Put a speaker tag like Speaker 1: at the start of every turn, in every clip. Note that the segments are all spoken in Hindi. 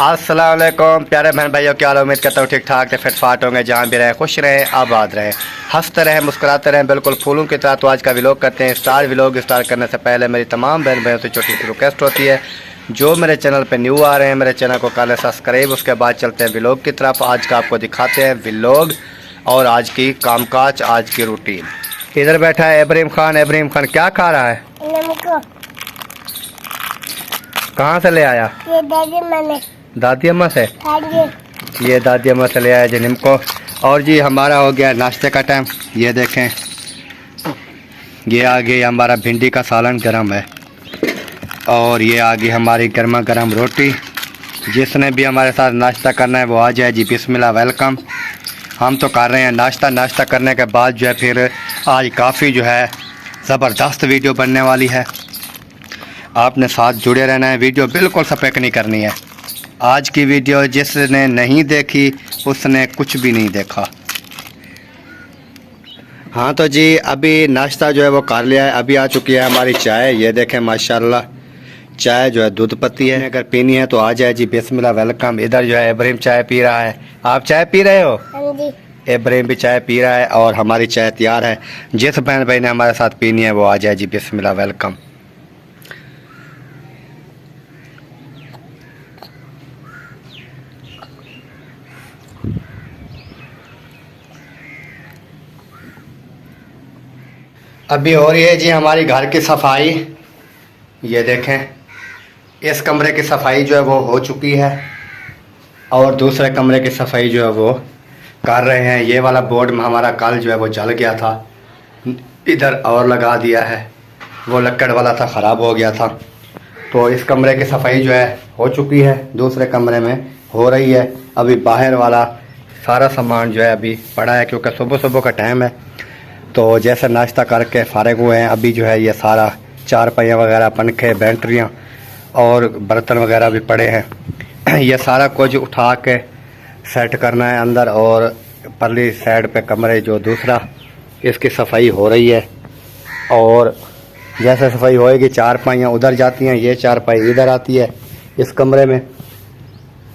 Speaker 1: अस्सलाम वालेकुम प्यारे बहन भाइयों, क्या हाल? उम्मीद करता हूँ ठीक ठाक से फिट फाट होंगे। जहाँ भी रहे खुश रहें, आबाद रहें, हंसते रहें, मुस्कुराते रहें, बिल्कुल फूलों की तरह। तो आज का व्लॉग करते हैं स्टार्ट। व्लॉग स्टार्ट करने से पहले मेरी तमाम बहन भाइयों से छोटी सी रिक्वेस्ट होती है, जो मेरे चैनल पर न्यू आ रहे हैं मेरे चैनल को कर लें सब्सक्राइब। उसके बाद चलते हैं व्लॉग की तरफ। आज का आपको दिखाते हैं व्लॉग और आज की कामकाज, आज की रूटीन। इधर बैठा है इब्राहिम खान। इब्राहिम खान क्या खा रहा है? कहाँ से ले आया?
Speaker 2: ये
Speaker 1: दादी अम्मा से। ये दादी अम्मा से ले आया जी निम्को। और जी हमारा हो गया नाश्ते का टाइम। ये देखें, ये आगे हमारा भिंडी का सालन गरम है और ये आगे हमारी गर्मा गर्म रोटी। जिसने भी हमारे साथ नाश्ता करना है वो आ जाए जी, बिस्मिल्लाह वेलकम। हम तो कर रहे हैं नाश्ता। नाश्ता करने के बाद जो है फिर आज काफ़ी जो है ज़बरदस्त वीडियो बनने वाली है। आपने साथ जुड़े रहना है, वीडियो बिल्कुल स्किप नहीं करनी है। आज की वीडियो जिसने नहीं देखी उसने कुछ भी नहीं देखा। हाँ तो जी अभी नाश्ता जो है वो कर लिया है। अभी आ चुकी है हमारी चाय। ये देखें माशाल्लाह, चाय जो है दूध पत्ती है। अगर पीनी है तो आ जाए जी, बिस्मिल्लाह वेलकम। इधर जो है इब्राहिम चाय पी रहा है। आप चाय पी रहे हो? इब्राहिम भी चाय पी रहा है और हमारी चाय तैयार है। जिस बहन भाई ने हमारे साथ पीनी है वो आ जाए जी, बिस्मिल्लाह वेलकम। अभी हो रही है जी हमारी घर की सफाई। ये देखें, इस कमरे की सफाई जो है वो हो चुकी है और दूसरे कमरे की सफाई जो है वो कर रहे हैं। ये वाला बोर्ड में हमारा कल जो है वो जल गया था, इधर और लगा दिया है। वो लक्कड़ वाला था, ख़राब हो गया था। तो इस कमरे की सफाई जो है हो चुकी है, दूसरे कमरे में हो रही है। अभी बाहर वाला सारा सामान जो है अभी पड़ा है, क्योंकि सुबह सुबह का टाइम है। तो जैसे नाश्ता करके फारिग हुए हैं, अभी जो है ये सारा चारपाइयाँ वगैरह, पंखे, बैटरियाँ और बर्तन वगैरह भी पड़े हैं। ये सारा कुछ उठा के सेट करना है अंदर। और परली साइड पे कमरे जो दूसरा, इसकी सफाई हो रही है। और जैसे सफाई होएगी चारपाइयाँ उधर जाती हैं, ये चारपाई इधर आती है इस कमरे में।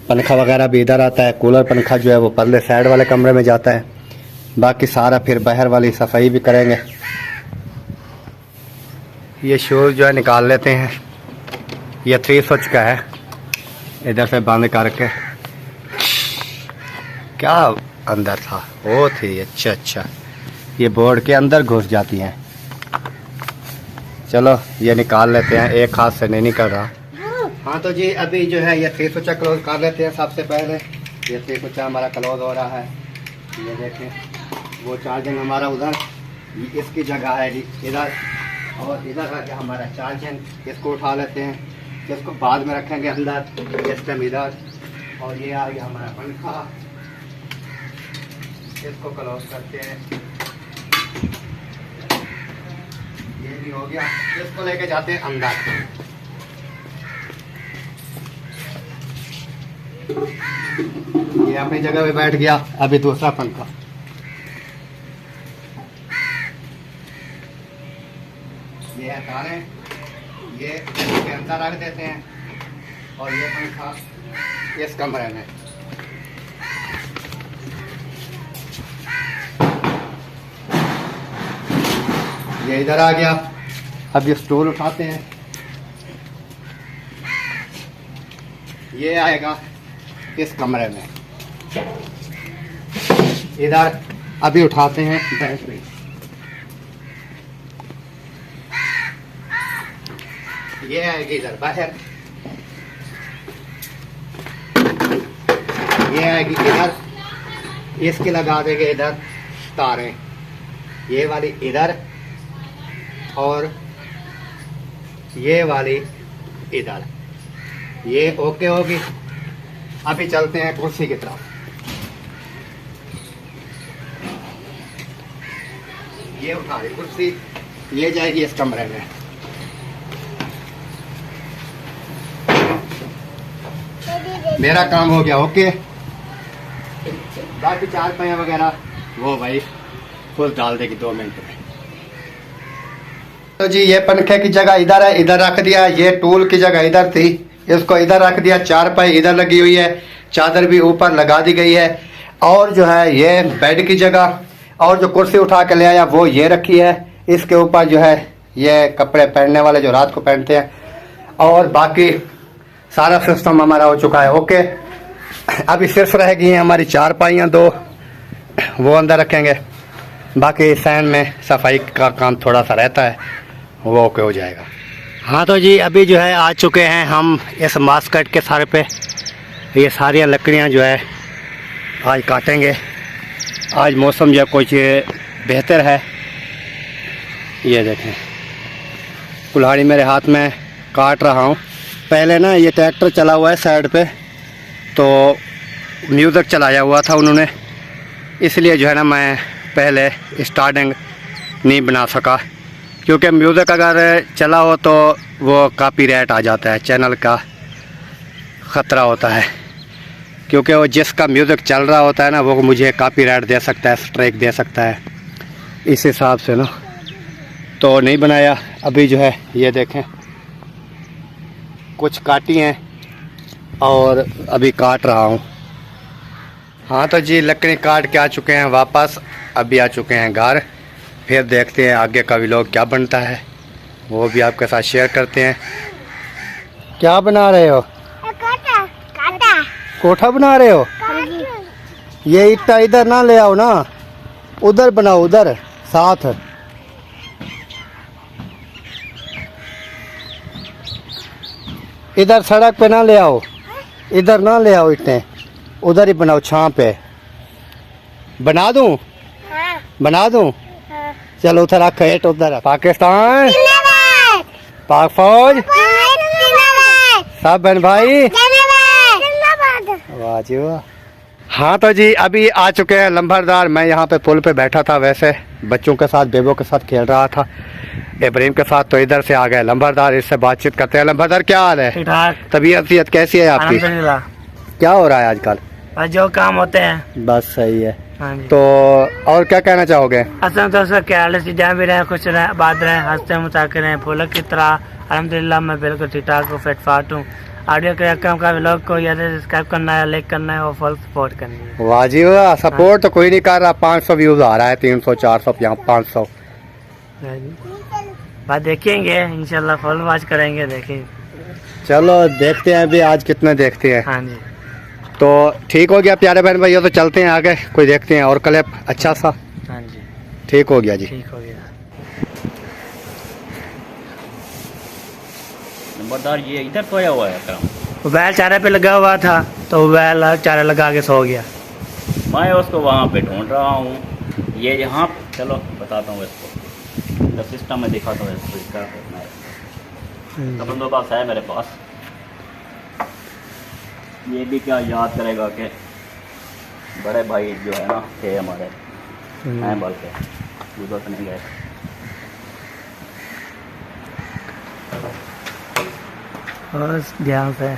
Speaker 1: पंखा वगैरह भी इधर आता है। कूलर पंखा जो है वो परले साइड वाले कमरे में जाता है। बाकी सारा फिर बाहर वाली सफाई भी करेंगे। ये शूज़ जो है निकाल लेते हैं। ये 3 स्विच का है, इधर से बंद करके। क्या अंदर था? वो थी, अच्छा ये बोर्ड के अंदर घुस जाती हैं। चलो ये निकाल लेते हैं, एक हाथ से नहीं निकल रहा। हाँ तो जी अभी जो है ये 3 स्विच क्लोज कर लेते हैं। सबसे पहले ये 3 स्विच हमारा क्लोज हो रहा है। ये देखें, वो चार्जिंग हमारा उधर, इसकी जगह है जी इधर, और इधर आके हमारा चार्जिंग। इसको उठा लेते हैं, इसको बाद में रखेंगे अंदर, इस टाइम इधर। और ये आ गया हमारा पंखा, इसको क्लोज करते हैं। ये भी हो गया, इसको लेके जाते हैं अंदर। ये अपनी जगह पे बैठ गया। अभी दूसरा पंखा, ये हटाने, ये इसके अंदर रख देते हैं। और ये पंखा इस कमरे में। ये इधर आ गया। अब ये स्टूल उठाते हैं, ये आएगा इस कमरे में। इधर अभी उठाते हैं बैटरी। ये आएगी इधर बाहर, ये आएगी इधर। इसके लगा देंगे इधर तारें, ये वाली इधर और ये वाली इधर। ये ओके होगी। अभी चलते हैं कुर्सी की तरफ। ये उठा रही कुर्सी, ये जाएगी इस कमरे में। मेरा काम हो गया ओके। बाकी चारपाइयाँ वगैरह वो भाई फुल डाल देगी 2 मिनट में। तो जी ये पंखे की जगह इधर है, इधर रख दिया। ये टूल की जगह इधर थी, इसको इधर रख दिया, चारपाई इधर लगी हुई है, चादर भी ऊपर लगा दी गई है। और जो है ये बेड की जगह, और जो कुर्सी उठा के ले आया वो ये रखी है। इसके ऊपर जो है ये कपड़े पहनने वाले जो रात को पहनते हैं, और बाकी सारा सिस्टम हमारा हो चुका है। ओके, अभी सिर्फ रह गई हैं हमारी चारपाइयाँ 2, वो अंदर रखेंगे। बाकी सैन में सफाई का काम थोड़ा सा रहता है, वो ओके हो जाएगा। हाँ तो जी अभी जो है आ चुके हैं हम इस मास्कट के सर पे। ये सारी लकड़ियाँ जो है आज काटेंगे। आज मौसम जो कुछ बेहतर है। ये देखें कुल्हाड़ी मेरे हाथ में काट रहा हूँ। पहले ना ये ट्रैक्टर चला हुआ है साइड पे, तो म्यूज़िक चलाया हुआ था उन्होंने, इसलिए जो है ना मैं पहले स्टार्टिंग नहीं बना सका, क्योंकि म्यूज़िक अगर चला हो तो वो कॉपीराइट आ जाता है, चैनल का ख़तरा होता है। क्योंकि वो जिसका म्यूज़िक चल रहा होता है ना वो मुझे कॉपीराइट दे सकता है, स्ट्राइक दे सकता है। इस हिसाब से ना तो नहीं बनाया। अभी जो है ये देखें कुछ काटी हैं और अभी काट रहा हूँ। हाँ तो जी लकड़ी काट के आ चुके हैं वापस, अभी आ चुके हैं घर। फिर देखते हैं आगे का व्लॉग क्या बनता है, वो भी आपके साथ शेयर करते हैं। क्या बना रहे हो? कोठा बना रहे हो? ये ईटा इधर ना ले आओ ना, उधर बनाओ, उधर साथ। इधर सड़क पे ना ले आओ, इधर ना ले आओ ईंटें, उधर ही बनाओ, छां पे। बना दूं? हाँ। बना दूं? हाँ। चलो उधर रख, हेट उधर। पाकिस्तान, पाक फौज, सब बहन भाई, वाह जी वाह। हाँ तो जी अभी आ चुके हैं लंबरदार। मैं यहाँ पे पुल पे बैठा था, वैसे बच्चों के साथ, बेबों के साथ खेल रहा था, इब्राहिम के साथ। तो इधर से आ गए लंबरदार, इससे बातचीत करते हैं। लंबरदार क्या हाल है? तबीयत कैसी है आपकी? क्या हो रहा है आजकल?
Speaker 2: जो काम होते हैं
Speaker 1: बस सही है।
Speaker 2: हाँ जी।
Speaker 1: तो और क्या कहना चाहोगे?
Speaker 2: असल तो उसका ख्याल से जहाँ भी रहे, खुश रहे, बात रहे, हंसते मुताके रहे, फूलों की तरह। अल्हम्दुलिल्लाह मैं बिल्कुल ठीक ठाक हूँ, फिट फाट हूँ। ऑडियो के काम का व्लॉग को या सब्सक्राइब करना है, लाइक करना है और फुल सपोर्ट करनी है।
Speaker 1: वाह जी वाह, सपोर्ट तो कोई नहीं कर रहा। 500 व्यूज आ रहा है, 300 400 यहाँ 500।
Speaker 2: बात देखेंगे इंशाल्लाह, फुल वॉच करेंगे, देखेंगे।
Speaker 1: चलो देखते हैं अभी आज कितने देखते हैं।
Speaker 2: हाँ जी
Speaker 1: तो ठीक हो गया प्यारे बहन भाइयों, तो चलते हैं आगे, कोई देखते हैं और क्लिप अच्छा सा।
Speaker 2: हाँ जी
Speaker 1: ठीक हो गया जी,
Speaker 2: ठीक हो गया।
Speaker 3: नंबरदार ये इधर सोया हुआ है अकरम।
Speaker 2: बैल चारे पे लगा हुआ था, तो बैल चारा लगा के सो गया।
Speaker 3: मैं उसको वहाँ पे ढूंढ रहा हूँ। ये यहाँ चलो बताता हूँ इसको, तो सिस्टम में दिखाता हूँ इसको, इसका करना है। बंदोबस्त है मेरे पास। ये भी क्या याद करेगा कि बड़े भाई जो है ना थे हमारे, हैं बल्कि गुजर तो नहीं गए।
Speaker 2: बस ध्यान से।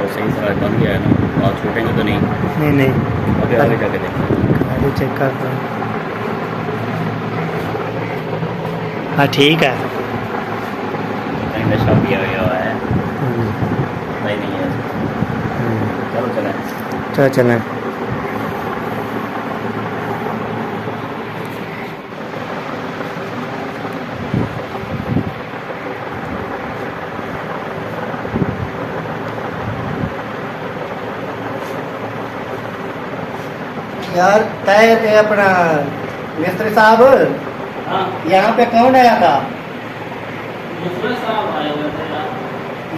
Speaker 3: तो सही तरह बन गया है ना, और छूटेंगे तो नहीं।
Speaker 2: नहीं नहीं,
Speaker 3: अभी आगे जाके देखो।
Speaker 2: गाड़ी चेक कर दो। हाँ ठीक है।
Speaker 3: नशा किया गया है, सही नहीं है। चलो चलें।
Speaker 2: चलो चलें।
Speaker 1: यार टायर ये अपना मिस्त्री साहब,
Speaker 3: हाँ,
Speaker 1: यहाँ पे कौन आया था?
Speaker 3: दूसरे साहब आए हुए थे यार।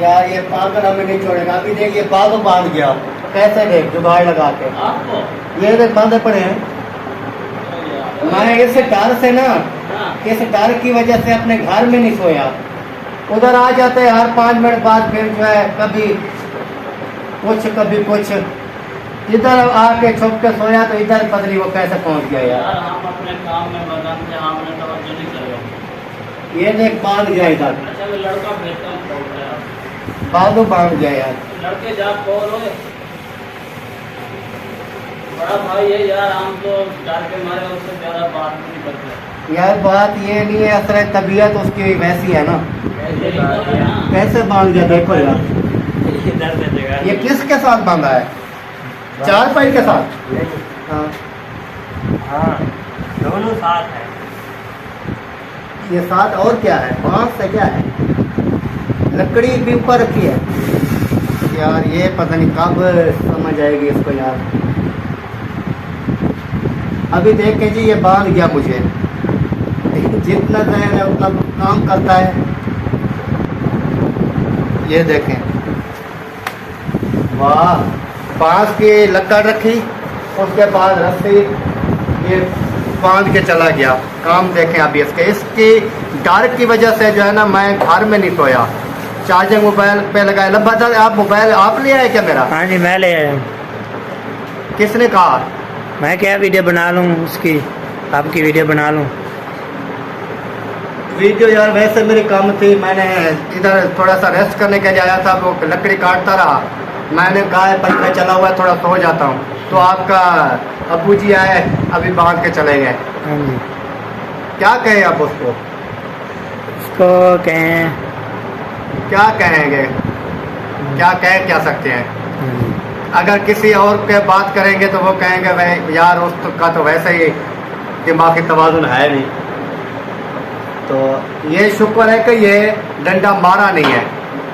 Speaker 1: यार ये पागल हमें नहीं छोड़ेगा। अभी देख ये पागल बांध गया, कैसे देख जुगाड़ लगा के।
Speaker 3: आपको
Speaker 1: ये देख बांधे पड़े हैं। मैं इस डर से ना,
Speaker 3: हाँ,
Speaker 1: इस डर की वजह से अपने घर में नहीं सोया। उधर आ जाते हैं हर 5 मिनट बाद, फिर जो है कभी कुछ कभी कुछ। इधर आके छुप के सोया तो इधर पता नहीं वो कैसे पहुंच गया यार।
Speaker 3: यार हम अपने काम में मगन थे, हमने तवज्जो नहीं करी।
Speaker 1: ये देख बांध गया इधर,
Speaker 3: अच्छा वो लड़का भेजता हूँ, बोल रहा है
Speaker 1: बांधो बांध गया यार।
Speaker 3: लड़के जा कॉल हो। बड़ा भाई है यार, हम तो डर के मारे उससे ज्यादा बात नहीं करते।
Speaker 1: यार बात ये नहीं है, असर तबीयत उसकी वैसी है ना। कैसे बांध गया देखो यार।
Speaker 3: डर दे देगा
Speaker 1: ये किसके साथ बांधा है? चार पाई के साथ? हाँ
Speaker 2: हाँ दोनों साथ है।
Speaker 1: ये साथ और क्या है? बांस से क्या है? लकड़ी भी ऊपर रखी है यार। ये पता नहीं कब समझ आएगी इसको यार। अभी देख के जी ये बांध गया मुझे। जितना जहन है उतना काम करता है। ये देखें, वाह, बांस की लकड़ रखी, उसके बाद रस्सी ये बांध के चला गया। काम देखें अभी इसकी डर की वजह से जो है ना, मैं घर में नहीं सोया। चार्जिंग मोबाइल पे लगाया। लब्बा आप मोबाइल आप ले आए क्या मेरा?
Speaker 2: हाँ जी मैं ले आया।
Speaker 1: किसने कहा?
Speaker 2: मैं क्या वीडियो बना लूँ उसकी, आपकी वीडियो बना लूँ।
Speaker 1: वीडियो यार वैसे मेरी काम थी। मैंने इधर थोड़ा सा रेस्ट करने के लिए आया था, वो लकड़ी काटता रहा। मैंने कहा पंखा चला हुआ है, थोड़ा सो जाता हूँ। तो आपका अबू जी आए, अभी बांध के चले गए।
Speaker 2: हाँ जी।
Speaker 1: क्या कहें आप उसको?
Speaker 2: उसको कहें,
Speaker 1: क्या कहेंगे? क्या कह क्या सकते हैं?
Speaker 2: हाँ जी।
Speaker 1: अगर किसी और के बात करेंगे तो वो कहेंगे भाई यार उसका तो वैसे ही दिमागी तवाज़ुन है नहीं। तो ये शुक्र है कि ये डंडा मारा नहीं है।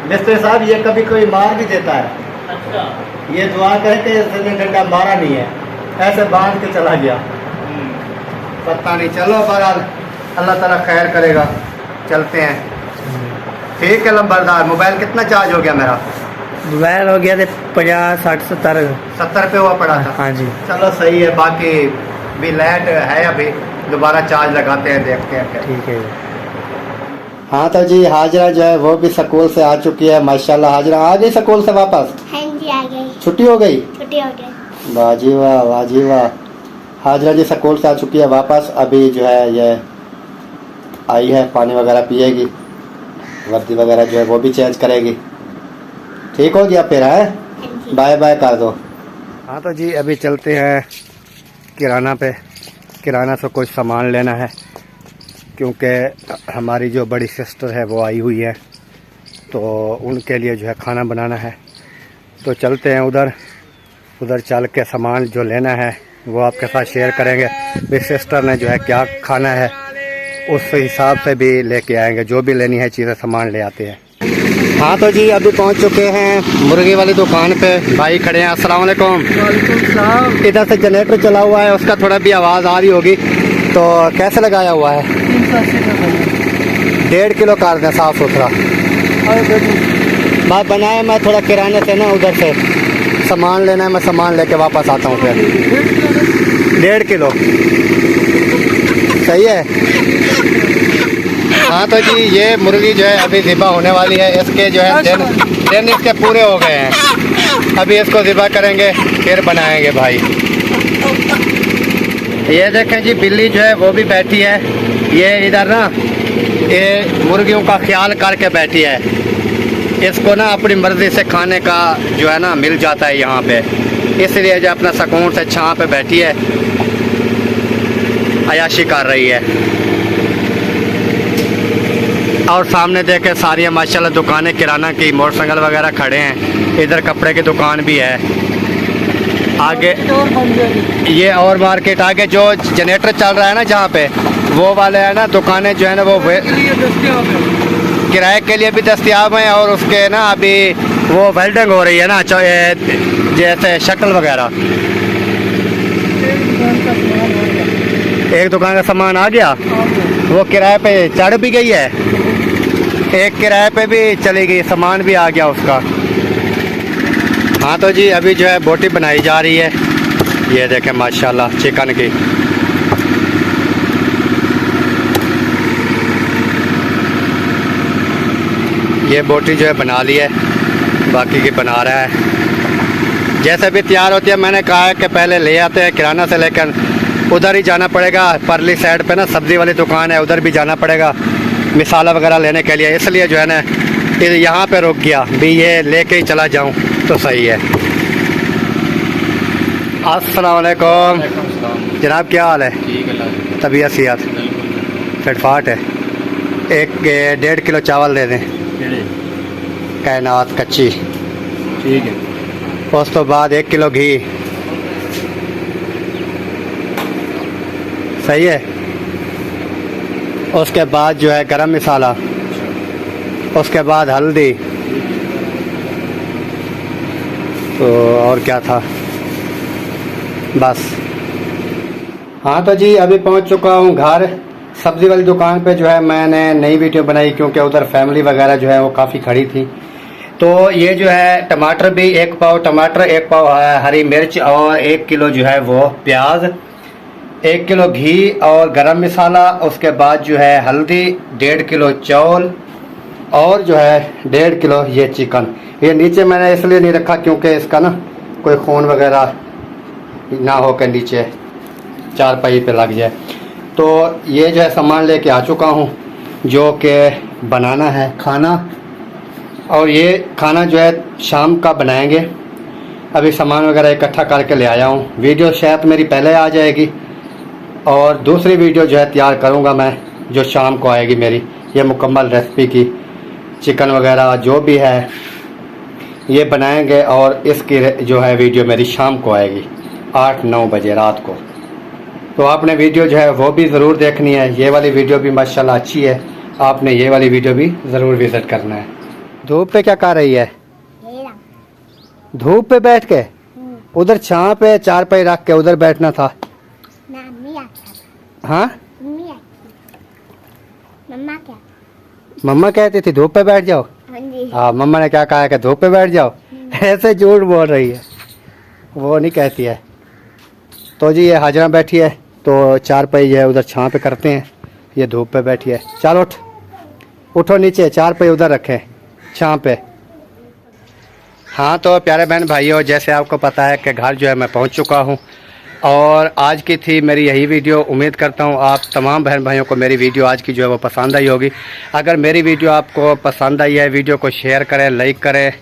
Speaker 1: मिस्त्री साहब ये कभी कोई मार भी देता है।
Speaker 3: अच्छा,
Speaker 1: ये दुआ करे कि इसने डंडा मारा नहीं है, ऐसे बांध के चला गया। पता नहीं, चलो बहरहाल अल्लाह ताला खैर करेगा। चलते हैं। ठीक है लंबरदार। मोबाइल कितना चार्ज हो गया मेरा?
Speaker 2: मोबाइल हो गया थे 50, 60, 70।
Speaker 1: 70 पे हुआ पड़ा था।
Speaker 2: हाँ जी।
Speaker 1: चलो सही है। बाकी भी लाइट है, अभी दोबारा चार्ज लगाते हैं, देखते हैं क्या।
Speaker 2: ठीक है।
Speaker 1: हाँ तो जी हाजरा जो है वो भी स्कूल से आ चुकी है। माशाल्लाह हाजरा आ गई स्कूल से वापस।
Speaker 4: हाँ जी आ गई।
Speaker 1: छुट्टी हो गई?
Speaker 4: छुट्टी हो गई।
Speaker 1: वाह जी वाह, वाह जी वाह। हाजरा जी स्कूल से आ चुकी है वापस। अभी जो है ये आई है, पानी वगैरह पिएगी, वर्दी वगैरह जो है वो भी चेंज करेगी। ठीक हो गया फिर है? बाय बाय कर दो। हाँ तो जी अभी चलते हैं किराना पे। किराना से कुछ सामान लेना है, क्योंकि हमारी जो बड़ी सिस्टर है वो आई हुई है, तो उनके लिए जो है खाना बनाना है। तो चलते हैं उधर चल के सामान जो लेना है वो आपके साथ शेयर करेंगे। मेरी सिस्टर ने जो है क्या खाना है उस हिसाब से भी लेके आएंगे। जो भी लेनी है चीज़ें सामान ले आते हैं। हाँ तो जी अभी पहुंच चुके हैं मुर्गी वाली दुकान पे। भाई खड़े हैं। अस्सलाम वालेकुम। इधर से जनरेटर चला हुआ है, उसका थोड़ा भी आवाज़ आ रही होगी। तो कैसे लगाया हुआ है? 1.5 किलो कर दें, साफ़ सुथरा बात बनाए। मैं थोड़ा किराने से ना उधर से सामान लेना है, मैं सामान लेके वापस आता हूँ फिर। 1.5 किलो सही है। हाँ तो जी ये मुर्गी जो है अभी ज़िबा होने वाली है। इसके जो है दिन इसके पूरे हो गए हैं। अभी इसको ज़िबा करेंगे फिर बनाएंगे भाई। ये देखें जी बिल्ली जो है वो भी बैठी है। ये इधर ना ये मुर्गियों का ख्याल करके बैठी है। इसको ना अपनी मर्ज़ी से खाने का जो है ना मिल जाता है यहाँ पे, इसलिए जो अपना सुकून से छाँव पे बैठी है, अयाशी कर रही है। और सामने देखे सारी माशाल्लाह दुकानें किराना की, मोटरसाइकिल वगैरह खड़े हैं, इधर कपड़े की दुकान भी है। आगे ये और मार्केट, आगे जो जनरेटर चल रहा है ना जहाँ पे, वो वाले है ना दुकानें जो है ना वो किराए के लिए भी दस्तियाब हैं, और उसके ना अभी वो वेल्डिंग हो रही है ना, जैसे शक्ल वगैरह। एक दुकान का सामान आ गया, वो किराए पे चढ़ भी गई है, एक किराए पे भी चली गई, सामान भी आ गया उसका। हाँ तो जी अभी जो है बोटी बनाई जा रही है, ये देखें माशाल्लाह चिकन की। ये बोटी जो है बना ली है, बाकी की बना रहा है। जैसे भी तैयार होती है, मैंने कहा है कि पहले ले आते हैं किराना से, लेकिन उधर ही जाना पड़ेगा, परली साइड पे ना सब्ज़ी वाली दुकान है, उधर भी जाना पड़ेगा मिसाला वगैरह लेने के लिए, इसलिए जो है ना यहाँ पे रुक गया भी, ये लेके ही चला जाऊँ तो सही है। अस्सलाम वालेकुम जनाब, क्या हाल है? तबीयत सेहत फिटफाट है? एक 1.5 किलो चावल दे दें, कैनात कच्ची,
Speaker 3: ठीक है।
Speaker 1: उस तो बाद 1 किलो घी, सही है। उसके बाद जो है गरम मसाला, उसके बाद हल्दी, तो और क्या था, बस। हाँ तो जी अभी पहुंच चुका हूँ घर। सब्ज़ी वाली दुकान पे जो है मैंने नई वीडियो बनाई, क्योंकि उधर फैमिली वगैरह जो है वो काफ़ी खड़ी थी। तो ये जो है टमाटर भी 1 पाव टमाटर, 1 पाव हरी मिर्च, और 1 किलो जो है वो प्याज, 1 किलो घी और गरम मसाला, उसके बाद जो है हल्दी, 1.5 किलो चावल, और जो है 1.5 किलो ये चिकन। ये नीचे मैंने इसलिए नहीं रखा क्योंकि इसका ना कोई खून वगैरह ना हो के नीचे चारपाई पे लग जाए। तो ये जो है सामान लेके आ चुका हूँ, जो कि बनाना है खाना, और ये खाना जो है शाम का बनाएंगे। अभी सामान वगैरह इकट्ठा करके ले आया हूँ। वीडियो शायद मेरी पहले आ जाएगी, और दूसरी वीडियो जो है तैयार करूँगा मैं, जो शाम को आएगी मेरी, ये मुकम्मल रेसिपी की, चिकन वगैरह जो भी है ये बनाएंगे, और इसकी जो है वीडियो मेरी शाम को आएगी 8-9 बजे रात को। तो आपने वीडियो जो है वो भी ज़रूर देखनी है। ये वाली वीडियो भी माशाल्लाह अच्छी है, आपने ये वाली वीडियो भी ज़रूर विज़िट करना है। धूप पे क्या कर रही है? धूप पे बैठ के? उधर छाँव पे चारपाई रख के उधर बैठना था। हाँ मम्मा कहती थी धूप पे बैठ जाओ। हाँ मम्मा ने क्या कहा है कि धूप पे बैठ जाओ। ऐसे झूठ बोल रही है, वो नहीं कहती है। तो जी ये हाजरा बैठी है, तो चारपाई जो है उधर छाँव पे करते हैं, ये धूप पे बैठी है। चलो उठो नीचे, चारपाई उधर रखें छाँव पे। हाँ तो प्यारे बहन भाइयों, जैसे आपको पता है कि घर जो है मैं पहुंच चुका हूं, और आज की थी मेरी यही वीडियो। उम्मीद करता हूं आप तमाम बहन भाइयों को मेरी वीडियो आज की जो है वो पसंद आई होगी। अगर मेरी वीडियो आपको पसंद आई है, वीडियो को शेयर करें, लाइक करें,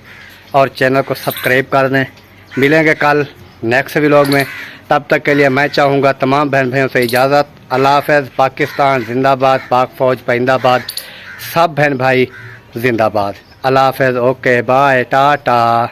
Speaker 1: और चैनल को सब्सक्राइब कर दें। मिलेंगे कल नेक्स्ट व्लॉग में, तब तक के लिए मैं चाहूँगा तमाम बहन भाइयों से इजाज़त। अल्लाह हाफ़िज़। पाकिस्तान जिंदाबाद, पाक फ़ौज पाइंदाबाद, सब बहन भाई जिंदाबाद। अल्लाह हाफ़िज़। Okay bye, Tata.